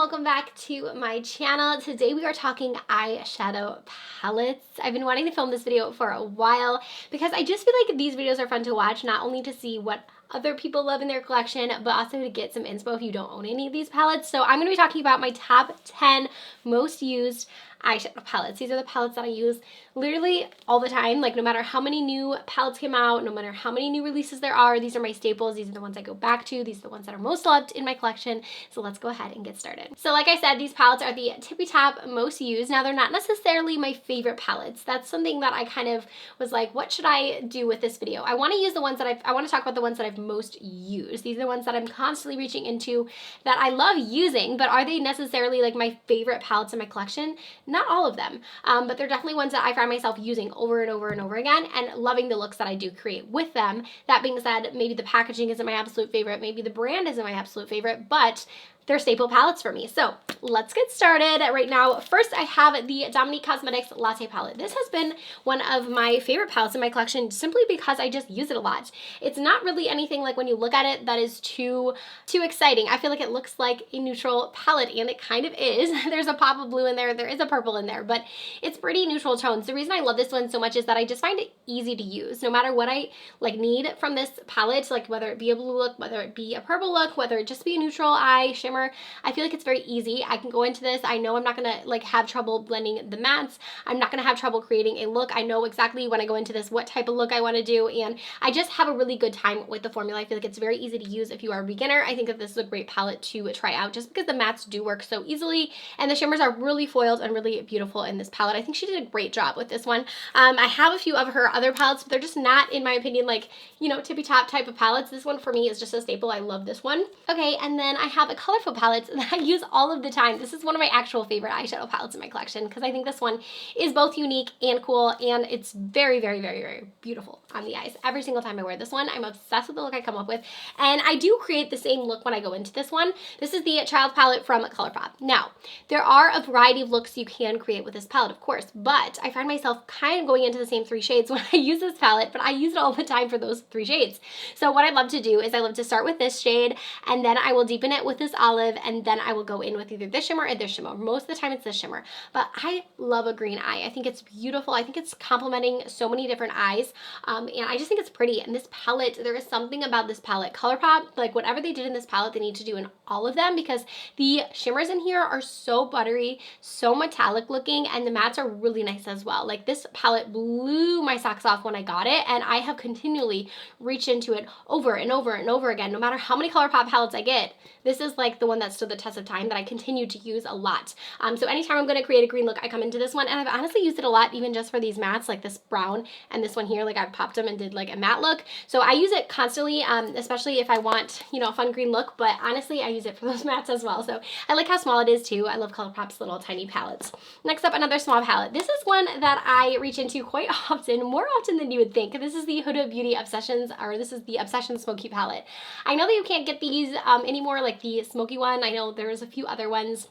welcome back to my channel. Today we are talking eyeshadow palettes. I've been wanting to film this video for a while because I just feel like these videos are fun to watch, not only to see what other people love in their collection, but also to get some inspo if you don't own any of these palettes. So I'm going to be talking about my top 10 most used eyeshadow palettes. These are the palettes that I use literally all the time. Like no matter how many new palettes come out, no matter how many new releases there are, these are my staples. These are the ones I go back to. These are the ones that are most loved in my collection. So let's go ahead and get started. So like I said, these palettes are the tippy top most used. Now they're not necessarily my favorite palettes. That's something that I kind of was like, what should I do with this video? I want to use the ones that I want to talk about the ones that I've most used. These are the ones that I'm constantly reaching into that I love using, but are they necessarily like my favorite palettes in my collection? Not all of them, but they're definitely ones that I find myself using over and over and over again and loving the looks that I do create with them. That being said, maybe the packaging isn't my absolute favorite, maybe the brand isn't my absolute favorite, but they're staple palettes for me. So let's get started right now. First, I have the Dominique Cosmetics Latte palette. This has been one of my favorite palettes in my collection simply because I just use it a lot. It's not really anything like when you look at it that is too exciting. I feel like it looks like a neutral palette, and it kind of is. There's a pop of blue in there, there is a purple in there, but it's pretty neutral tones. The reason I love this one so much is that I just find it easy to use. No matter what I like need from this palette, like whether it be a blue look, whether it be a purple look, whether it just be a neutral eye shimmer, I feel like it's very easy. I can go into this. I know I'm not gonna like have trouble blending the mattes. I'm not gonna have trouble creating a look. I know exactly when I go into this what type of look I want to do, and I just have a really good time with the formula. I feel like it's very easy to use if you are a beginner. I think that this is a great palette to try out just because the mattes do work so easily and the shimmers are really foiled and really beautiful in this palette. I think she did a great job with this one. I have a few of her other palettes, but they're just not, in my opinion, like, you know, tippy top type of palettes. This one for me is just a staple. I love this one. Okay, and then I have a colorful palette that I use all of the time. This is one of my actual favorite eyeshadow palettes in my collection because I think this one is both unique and cool, and it's very, very, very, very beautiful on the eyes. Every single time I wear this one, I'm obsessed with the look I come up with, and I do create the same look when I go into this one. This is the Child palette from Colourpop. Now, there are a variety of looks you can create with this palette, of course, but I find myself kind of going into the same 3 shades when I use this palette, but I use it all the time for those 3 shades. So what I love to do is I love to start with this shade, and then I will deepen it with this olive, and then I will go in with either this shimmer or this shimmer. Most of the time it's this shimmer, but I love a green eye. I think it's beautiful. I think it's complementing so many different eyes, and I just think it's pretty. And this palette, there is something about this palette. Colourpop, like whatever they did in this palette, they need to do in all of them because the shimmers in here are so buttery, so metallic looking, and the mattes are really nice as well. Like this palette blew my socks off when I got it, and I have continually reached into it over and over and over again. No matter how many Colourpop palettes I get, this is like the one that stood the test of time that I continue to use a lot. So anytime I'm going to create a green look, I come into this one, and I've honestly used it a lot even just for these mattes, like this brown and this one here. Like I've popped them and did like a matte look. So I use it constantly, especially if I want, you know, a fun green look, but honestly I use it for those mattes as well. So I like how small it is too. I love Colourpop's little tiny palettes. Next up, another small palette. This is one that I reach into quite often, more often than you would think. This is the Huda Beauty Obsessions, or this is the Obsession Smoky palette. I know that you can't get these anymore, like the smoky one. I know there's a few other ones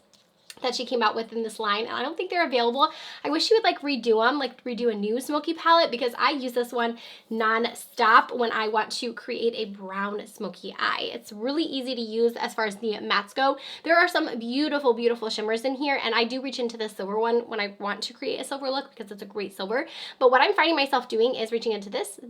that she came out with in this line, and I don't think they're available. I wish she would like redo them, like redo a new smoky palette, because I use this one non-stop when I want to create a brown smoky eye. It's really easy to use as far as the mattes go. There are some beautiful, beautiful shimmers in here, and I do reach into the silver one when I want to create a silver look because it's a great silver. But what I'm finding myself doing is reaching into this,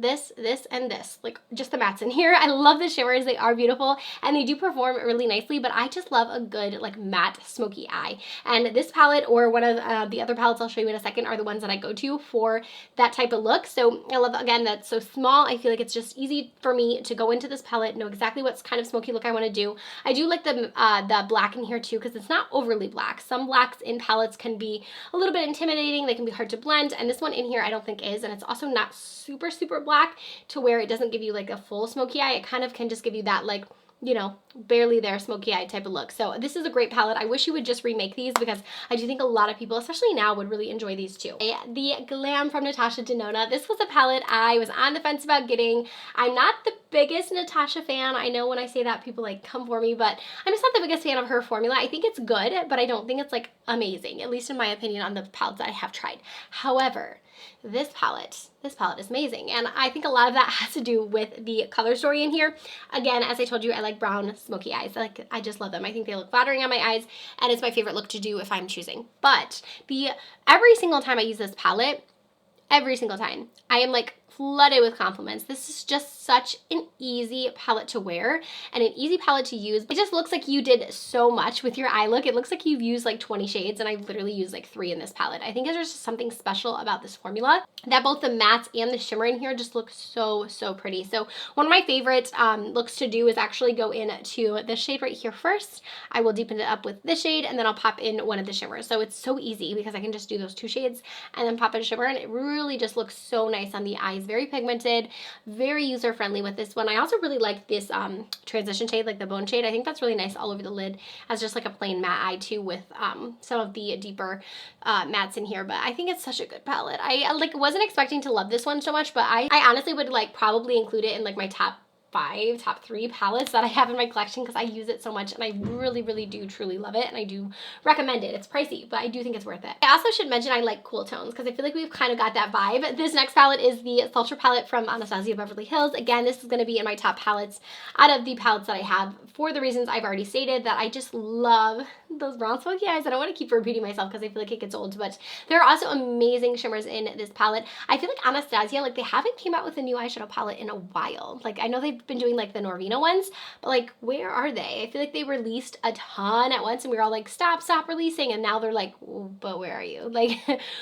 and this, like just the mattes in here. I love the shimmers. They are beautiful, and they do perform really nicely, but I just love a good like matte smoky eye. And this palette, or one of the other palettes I'll show you in a second, are the ones that I go to for that type of look. So I love, again, that's so small. I feel like it's just easy for me to go into this palette, know exactly what kind of smoky look I want to do. I do like the black in here too, because it's not overly black. Some blacks in palettes can be a little bit intimidating. They can be hard to blend, and this one in here I don't think is, and it's also not super, super black to where it doesn't give you like a full smoky eye. It kind of can just give you that like, you know, barely there smoky eye type of look. So this is a great palette. I wish you would just remake these because I do think a lot of people, especially now, would really enjoy these too. The GLAM from Natasha Denona. This was a palette I was on the fence about getting. I'm not the biggest Natasha fan. I know when I say that people like come for me, but I'm just not the biggest fan of her formula. I think it's good, but I don't think it's like amazing, at least in my opinion on the palettes that I have tried. However, this palette is amazing. And I think a lot of that has to do with the color story in here. Again, as I told you, I like brown smoky eyes. Like, I just love them. I think they look flattering on my eyes, and it's my favorite look to do if I'm choosing. But every single time I use this palette, every single time, I am like flooded with compliments. This is just such an easy palette to wear and an easy palette to use. It just looks like you did so much with your eye look. It looks like you've used like 20 shades, and I literally used like 3 in this palette. I think there's just something special about this formula that both the mattes and the shimmer in here just look so, so pretty. So one of my favorite looks to do is actually go into this shade right here first. I will deepen it up with this shade, and then I'll pop in one of the shimmers. So it's so easy because I can just do those 2 shades and then pop in a shimmer, and it really just looks so nice on the eyes. Very pigmented, very user-friendly with this one. I also really like this transition shade, like the bone shade. I think that's really nice all over the lid as just like a plain matte eye too, with some of the deeper mattes in here. But I think it's such a good palette. I like wasn't expecting to love this one so much, but I honestly would like probably include it in like my top 3 palettes that I have in my collection because I use it so much, and I really, really do truly love it, and I do recommend it. It's pricey, but I do think it's worth it. I also should mention I like cool tones because I feel like we've kind of got that vibe. This next palette is the SULTRY palette from Anastasia Beverly Hills. Again, this is going to be in my top palettes out of the palettes that I have for the reasons I've already stated, that I just love those brown smoky eyes. I don't want to keep repeating myself because I feel like it gets old, but there are also amazing shimmers in this palette. I feel like Anastasia, like, they haven't came out with a new eyeshadow palette in a while. Like, I know they've been doing like the Norvina ones, but like, where are they? I feel like they released a ton at once and we were all like, stop releasing, and now they're like, but where are you? Like,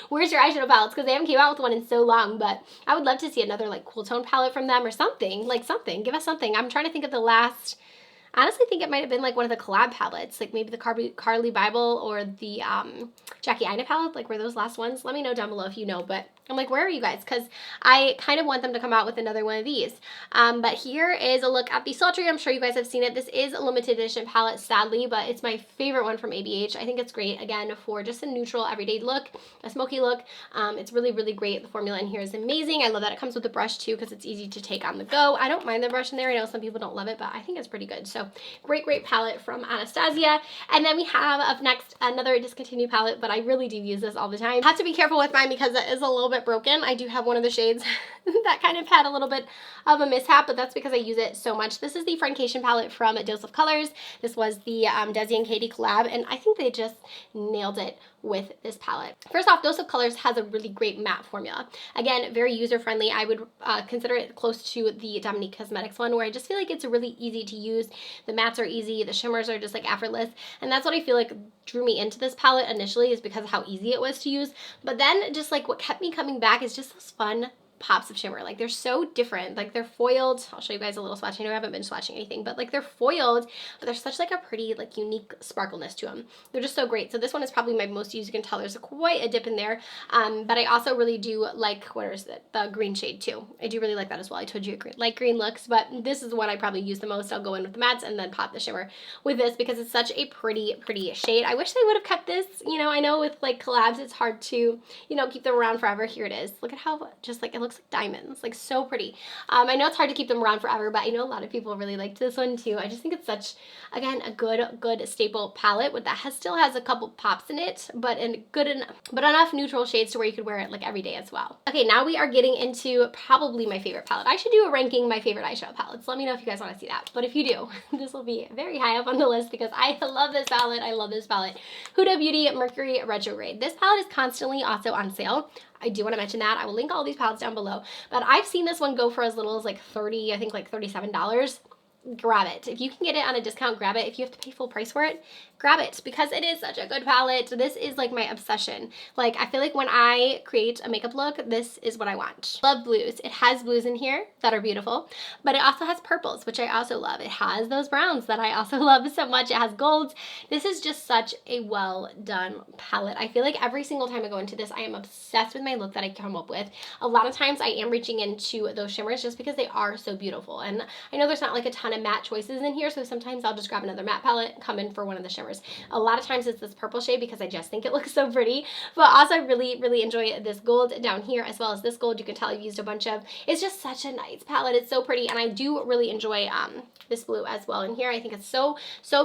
where's your eyeshadow palettes? Because they haven't came out with one in so long. But I would love to see another like cool tone palette from them or something, like something. Give us something. I'm trying to think of the last, I honestly think it might have been like one of the collab palettes, like maybe the Carly Bible or the Jackie Ina palette. Like, were those last ones? Let me know down below if you know, but I'm like, where are you guys? Because I kind of want them to come out with another one of these. But here is a look at the Sultry. I'm sure you guys have seen it. This is a limited edition palette, sadly, but it's my favorite one from ABH. I think it's great, again, for just a neutral everyday look, a smoky look. It's really, really great. The formula in here is amazing. I love that it comes with a brush too because it's easy to take on the go. I don't mind the brush in there. I know some people don't love it, but I think it's pretty good. So great, great palette from Anastasia. And then we have up next another discontinued palette, but I really do use this all the time. I have to be careful with mine because it is a little bit broken. I do have one of the shades that kind of had a little bit of a mishap, but that's because I use it so much. This is the Friendcation palette from Dose of Colors. This was the Desi and Katie collab, and I think they just nailed it with this palette. First off, Dose of Colors has a really great matte formula. Again, very user-friendly. I would consider it close to the Dominique Cosmetics one, where I just feel like it's really easy to use. The mattes are easy, the shimmers are just like effortless, and that's what I feel like drew me into this palette initially, is because of how easy it was to use. But then just like what kept me coming back is just those fun pops of shimmer. Like, they're so different. Like, they're foiled. I'll show you guys a little swatch. I know I haven't been swatching anything, but like, they're foiled, but there's such like a pretty, like, unique sparkleness to them. They're just so great. So this one is probably my most used. You can tell there's quite a dip in there. But I also really do like, what is it? The green shade too. I do really like that as well. I told you light green looks, but this is what I probably use the most. I'll go in with the mattes and then pop the shimmer with this because it's such a pretty, pretty shade. I wish they would have kept this. You know, I know with like collabs, it's hard to, you know, keep them around forever. Here it is. Look at how just like, it looks like diamonds. Like, so pretty. I know it's hard to keep them around forever, but I know a lot of people really liked this one too. I just think it's such, again, a good staple palette with that still has a couple pops in it, but enough neutral shades to where you could wear it like every day as well. Okay, now we are getting into probably my favorite palette. I should do a ranking my favorite eyeshadow palettes. Let me know if you guys want to see that. But if you do, this will be very high up on the list because I love this palette. I love this palette. Huda Beauty Mercury Retrograde. This palette is constantly also on sale. I do want to mention that. I will link all these palettes down below. But I've seen this one go for as little as like $30, I think like $37. Grab it. If you can get it on a discount, grab it. If you have to pay full price for it, grab it because it is such a good palette. This is like my obsession. Like, I feel like when I create a makeup look, this is what I want. Love blues. It has blues in here that are beautiful, but it also has purples, which I also love. It has those browns that I also love so much. It has golds. This is just such a well done palette. I feel like every single time I go into this, I am obsessed with my look that I come up with. A lot of times I am reaching into those shimmers just because they are so beautiful. And I know there's not like a ton of matte choices in here, so sometimes I'll just grab another matte palette, come in for one of the shimmers. shimmers. A lot of times it's this purple shade because I just think it looks so pretty, but also I really enjoy this gold down here as well as this gold. You can tell I've used a bunch of. It's just such a nice palette. It's so pretty, and I do really enjoy this blue as well in here. I think it's so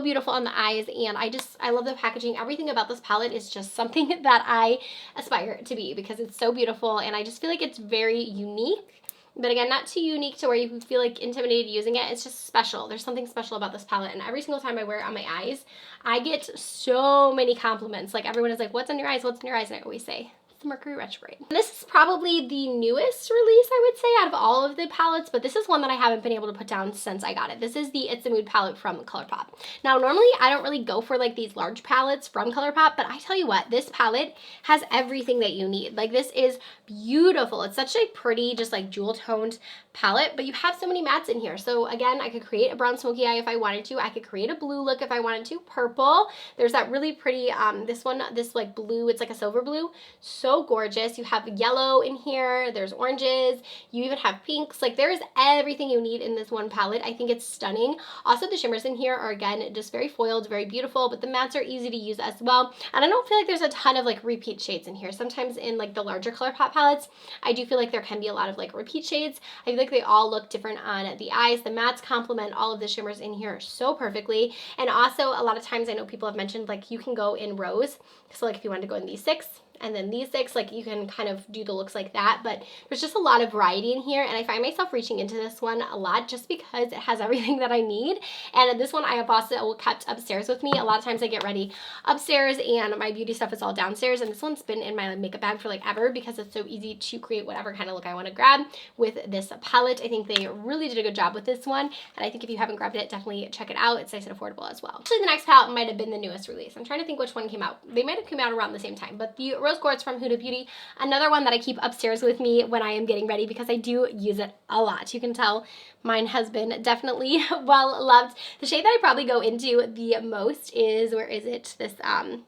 beautiful on the eyes, and I love the packaging. Everything about this palette is just something that I aspire to be because it's so beautiful, and I just feel like it's very unique. But again, not too unique to where you feel like intimidated using it. It's just special. There's something special about this palette, and every single time I wear it on my eyes, I get so many compliments. Like, everyone is like, what's on your eyes? What's on your eyes? And I always say, the MERCURY Retrograde. This is probably the newest release, I would say, out of all of the palettes, but this is one that I haven't been able to put down since I got it. This is the It's a Mood palette from Colourpop. Now, normally I don't really go for like these large palettes from Colourpop, but I tell you what, this palette has everything that you need. Like, this is beautiful. It's such a pretty, just like jewel toned palette, but you have so many mattes in here. So again, I could create a brown smoky eye if I wanted to. I could create a blue look if I wanted to. Purple. There's that really pretty, this one, this like blue, it's like a silver blue. So gorgeous. You have yellow in here. There's oranges. You even have pinks. Like, there's everything you need in this one palette. I think it's stunning. Also, the shimmers in here are, again, just very foiled, very beautiful, but the mattes are easy to use as well. And I don't feel like there's a ton of like repeat shades in here. Sometimes in like the larger Colourpop palettes, I do feel like there can be a lot of like repeat shades. I feel like they all look different on the eyes. The mattes complement all of the shimmers in here so perfectly. And also, a lot of times I know people have mentioned like you can go in rows. So like if you wanted to go in these 6 and then these 6, like you can kind of do the looks like that, but there's just a lot of variety in here, and I find myself reaching into this one a lot just because it has everything that I need. And this one I have also kept upstairs with me. A lot of times I get ready upstairs and my beauty stuff is all downstairs, and this one's been in my makeup bag for like ever because it's so easy to create whatever kind of look I want to grab with this palette. I think they really did a good job with this one, and I think if you haven't grabbed it, definitely check it out. It's nice and affordable as well. Actually, the next palette might have been the newest release. I'm trying to think which one came out. They might have come out around the same time, but the Rose Quartz from Huda Beauty, another one that I keep upstairs with me when I am getting ready because I do use it a lot. You can tell mine has been definitely well loved. The shade that I probably go into the most is, where is it? This,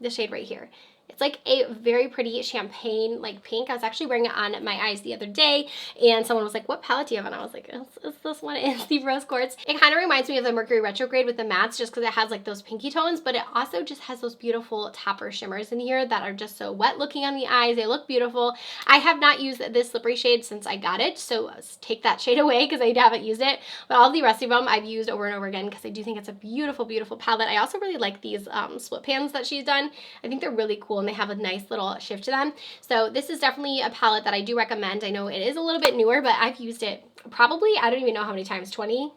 the shade right here. It's like a very pretty champagne like pink. I was actually wearing it on my eyes the other day, and someone was like, what palette do you have? And I was like, it's this one. It's the Rose Quartz. It kind of reminds me of the MERCURY Retrograde with the mattes just because it has like those pinky tones, but it also just has those beautiful topper shimmers in here that are just so wet looking on the eyes. They look beautiful. I have not used this slippery shade since I got it, so take that shade away because I haven't used it, but all the rest of them I've used over and over again because I do think it's a beautiful palette. I also really like these split pans that she's done. I think they're really cool, and they have a nice little shift to them. So this is definitely a palette that I do recommend. I know it is a little bit newer, but I've used it probably, I don't even know how many times, 20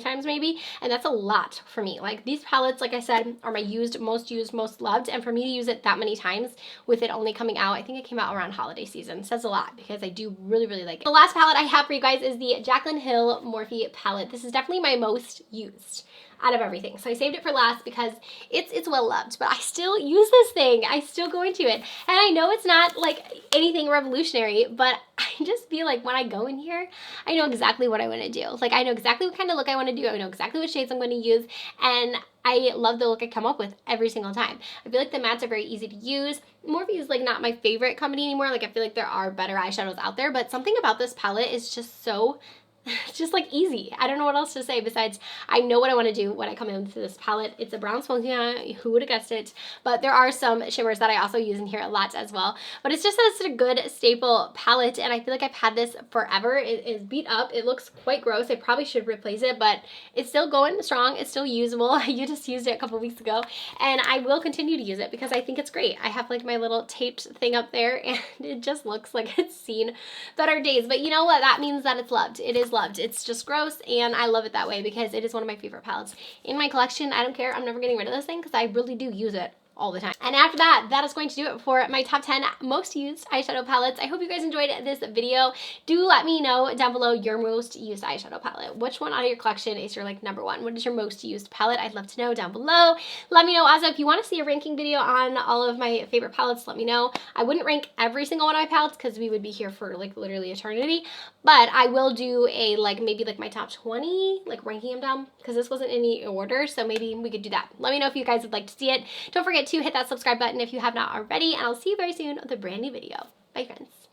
times maybe, and that's a lot for me. Like, these palettes, like I said, are my most loved, and for me to use it that many times with it only coming out, I think it came out around holiday season, says a lot because I do really like it. The last palette I have for you guys is the Jaclyn Hill Morphe palette. This is definitely my most used out of everything. So I saved it for last because it's well loved, but I still use this thing. I still go into it. And I know it's not like anything revolutionary, but I just feel like when I go in here, I know exactly what I want to do. Like, I know exactly what kind of look I want to do. I know exactly what shades I'm going to use, and I love the look I come up with every single time. I feel like the mattes are very easy to use. Morphe is like not my favorite company anymore. Like, I feel like there are better eyeshadows out there, but something about this palette is just so just like easy. I don't know what else to say besides I know what I want to do when I come into this palette. It's a brown smoky eye, who would have guessed it, but there are some shimmers that I also use in here a lot as well. But it's just a good staple palette, and I feel like I've had this forever. It is beat up. It looks quite gross. I probably should replace it, but it's still going strong. It's still usable. You just used it a couple weeks ago, and I will continue to use it because I think it's great. I have like my little taped thing up there, and it just looks like it's seen better days. But you know what? That means that it's loved. It is loved. It's just gross, and I love it that way because it is one of my favorite palettes in my collection. I don't care. I'm never getting rid of this thing because I really do use it all the time. And after that, that is going to do it for my top 10 most used eyeshadow palettes. I hope you guys enjoyed this video. Do let me know down below your most used eyeshadow palette. Which one out of your collection is your like number one? What is your most used palette? I'd love to know down below. Let me know also if you want to see a ranking video on all of my favorite palettes. Let me know. I wouldn't rank every single one of my palettes because we would be here for like literally eternity, but I will do a like maybe like my top 20, like ranking them down because this wasn't in any order, so maybe we could do that. Let me know if you guys would like to see it. Don't forget to hit that subscribe button if you have not already, and I'll see you very soon with a brand new video. Bye, friends.